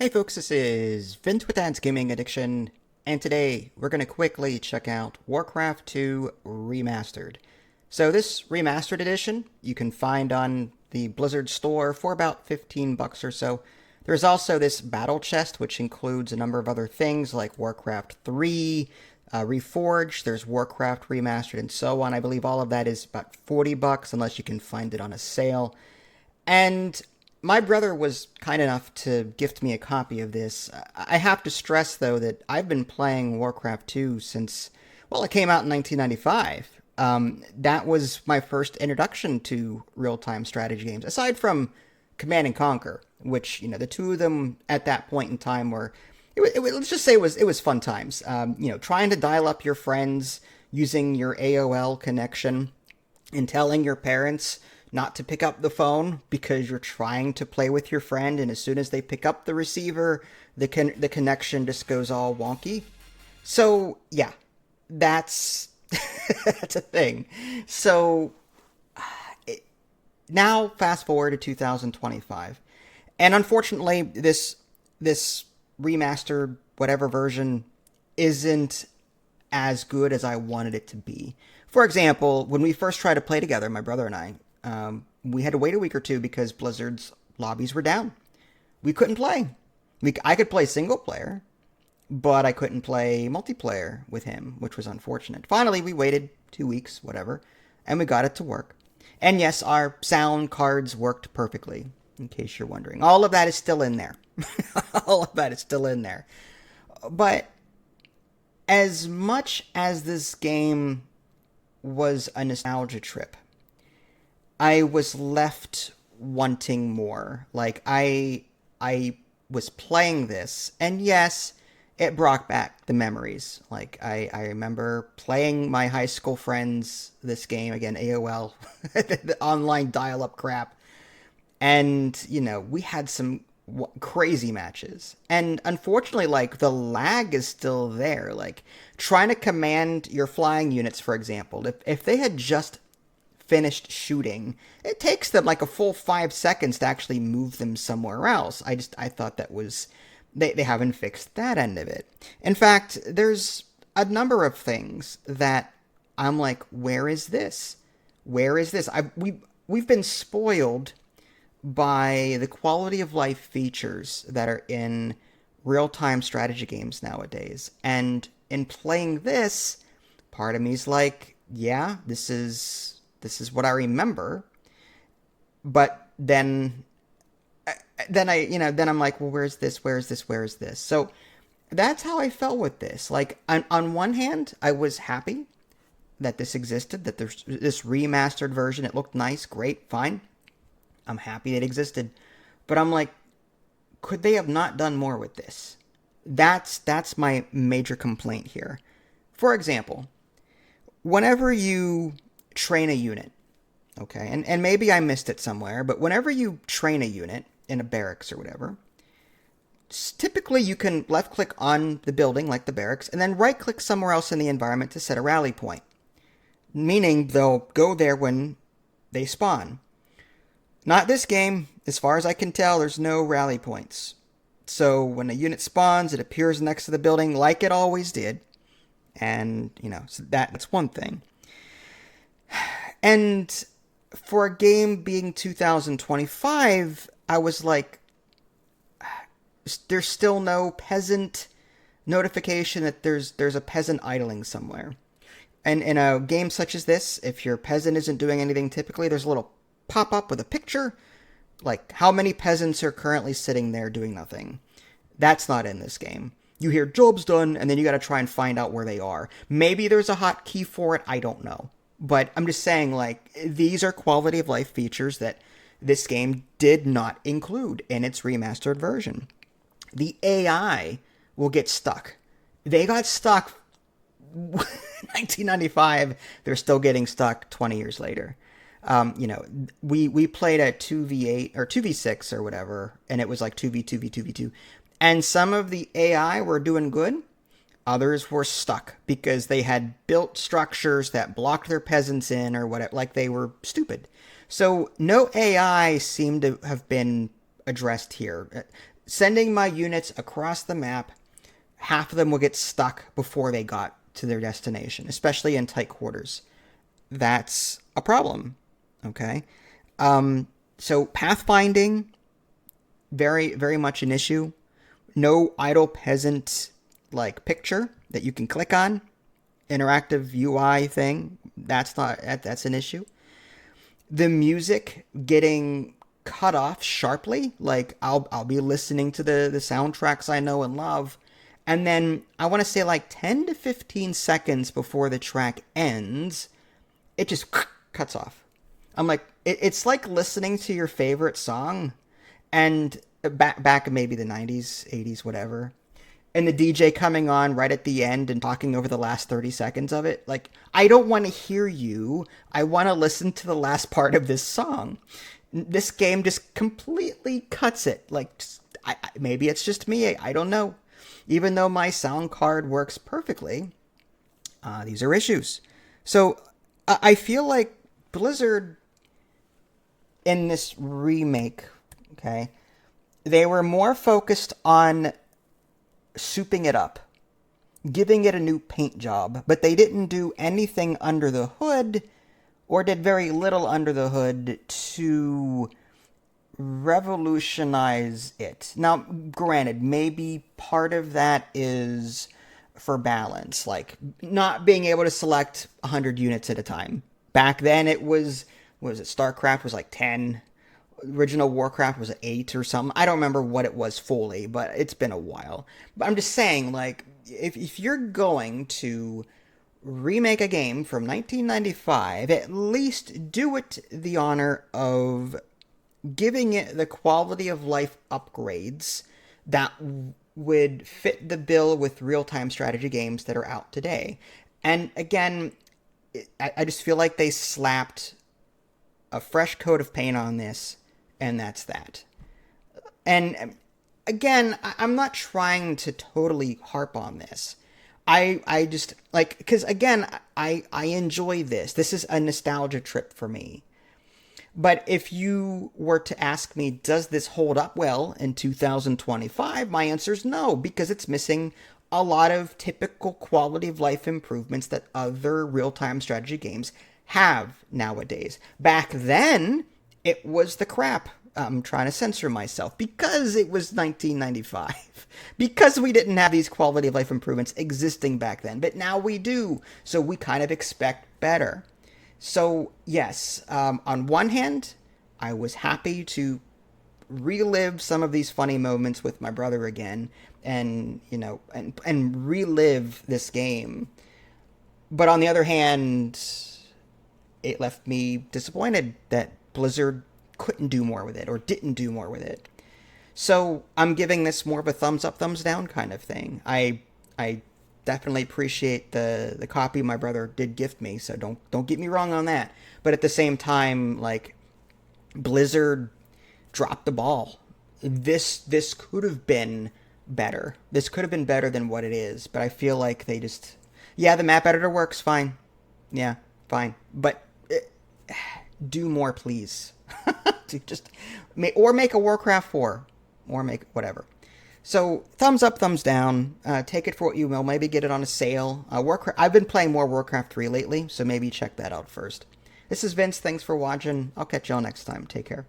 Hey folks, this is Vince with Dad's Gaming Addiction, and today we're going to quickly check out Warcraft 2 Remastered. So this Remastered edition you can find on the Blizzard store for about 15 bucks or so. There's also this battle chest which includes a number of other things like Warcraft 3, Reforged, there's Warcraft Remastered, and so on. I believe all of that is about 40 bucks unless you can find it on a sale. And my brother was kind enough to gift me a copy of this. I have to stress, though, that I've been playing Warcraft 2 since, well, it came out in 1995. That was my first introduction to real-time strategy games, aside from Command and Conquer, which, the two of them at that point in time were, let's just say it was fun times. Trying to dial up your friends using your AOL connection and telling your parents not to pick up the phone because you're trying to play with your friend, and as soon as they pick up the receiver, the connection just goes all wonky. So yeah, that's that's a thing. So now fast forward to 2025, and unfortunately, this remastered whatever version isn't as good as I wanted it to be. For example, when we first tried to play together, my brother and I, we had to wait a week or two because Blizzard's lobbies were down. We couldn't play. I could play single player, but I couldn't play multiplayer with him, which was unfortunate. Finally, we waited 2 weeks, whatever, and we got it to work. And yes, our sound cards worked perfectly, in case you're wondering. All of that is still in there. All of that is still in there. But as much as this game was a nostalgia trip, I was left wanting more. Like I was playing this, and yes, it brought back the memories. Like I remember playing my high school friends this game again, AOL, the online dial-up crap, and we had some crazy matches. And unfortunately, like the lag is still there. Like trying to command your flying units, for example, if they had just finished shooting, it takes them like a full 5 seconds to actually move them somewhere else. I thought that was, they haven't fixed that end of it. In fact, there's a number of things that I'm like, where is this? Where is this? We've been spoiled by the quality of life features that are in real-time strategy games nowadays. And in playing this, part of me's like, yeah, this is what I remember. But then I'm like, well, where's this? Where's this? Where's this? So that's how I felt with this. Like on one hand, I was happy that this existed, that there's this remastered version. It looked nice, great, fine. I'm happy it existed. But I'm like, could they have not done more with this? That's my major complaint here. For example, whenever you train a unit, okay, and maybe I missed it somewhere, but whenever you train a unit in a barracks or whatever, typically you can left click on the building like the barracks and then right click somewhere else in the environment to set a rally point, meaning they'll go there when they spawn. Not this game. As far as I can tell, there's no rally points. So when a unit spawns, it appears next to the building like it always did. And, so that's one thing. And for a game being 2025, I was like, there's still no peasant notification that there's a peasant idling somewhere. And in a game such as this, if your peasant isn't doing anything typically, there's a little pop up with a picture, like how many peasants are currently sitting there doing nothing. That's not in this game. You hear job's done, and then you got to try and find out where they are. Maybe there's a hotkey for it, I don't know. But I'm just saying, like, these are quality of life features that this game did not include in its remastered version. The AI will get stuck. They got stuck 1995. They're still getting stuck 20 years later. We played at 2v8 or 2v6 or whatever, and it was like 2v2, v2v2. And some of the AI were doing good. Others were stuck because they had built structures that blocked their peasants in or whatever, like they were stupid. So no AI seemed to have been addressed here. sending my units across the map, half of them will get stuck before they got to their destination, especially in tight quarters. That's a problem. Okay. So pathfinding, very, very much an issue. No idle peasant like picture that you can click on. Interactive UI thing. That's an issue. The music getting cut off sharply. Like I'll be listening to the soundtracks I know and love, and then I want to say like 10 to 15 seconds before the track ends, it just cuts off. I'm like, it's like listening to your favorite song, and back in maybe the 90s, 80s, whatever, and the DJ coming on right at the end and talking over the last 30 seconds of it. Like, I don't want to hear you. I want to listen to the last part of this song. This game just completely cuts it. Like, maybe it's just me. I don't know. Even though my sound card works perfectly, these are issues. So I feel like Blizzard in this remake, okay, they were more focused on souping it up, giving it a new paint job, but they didn't do anything under the hood, or did very little under the hood to revolutionize it. Now, granted, maybe part of that is for balance, like not being able to select 100 units at a time. Back then it was StarCraft was like 10. Original Warcraft was 8 or something. I don't remember what it was fully, but it's been a while. But I'm just saying, like, if you're going to remake a game from 1995, at least do it the honor of giving it the quality of life upgrades that would fit the bill with real-time strategy games that are out today. And again, I just feel like they slapped a fresh coat of paint on this, and that's that. And again, I'm not trying to totally harp on this. I just, like, because again, I enjoy this. This is a nostalgia trip for me. But if you were to ask me, does this hold up well in 2025? My answer is no, because it's missing a lot of typical quality of life improvements that other real-time strategy games have nowadays. Back then, it was the crap. I'm trying to censor myself because it was 1995. Because we didn't have these quality of life improvements existing back then. But now we do. So we kind of expect better. So, yes, on one hand, I was happy to relive some of these funny moments with my brother again and, you know, and relive this game. But on the other hand, it left me disappointed that Blizzard couldn't do more with it or didn't do more with it. So I'm giving this more of a thumbs up, thumbs down kind of thing. I definitely appreciate the copy my brother did gift me, so don't get me wrong on that. But at the same time, like, Blizzard dropped the ball. This could have been better. This could have been better than what it is, but I feel like they just, yeah, the map editor works fine. Yeah, fine. But do more, please. Make a Warcraft 4 or make whatever. So, thumbs up, thumbs down. Take it for what you will. Maybe get it on a sale. I've been playing more Warcraft 3 lately, so maybe check that out first. This is Vince. Thanks for watching. I'll catch y'all next time. Take care.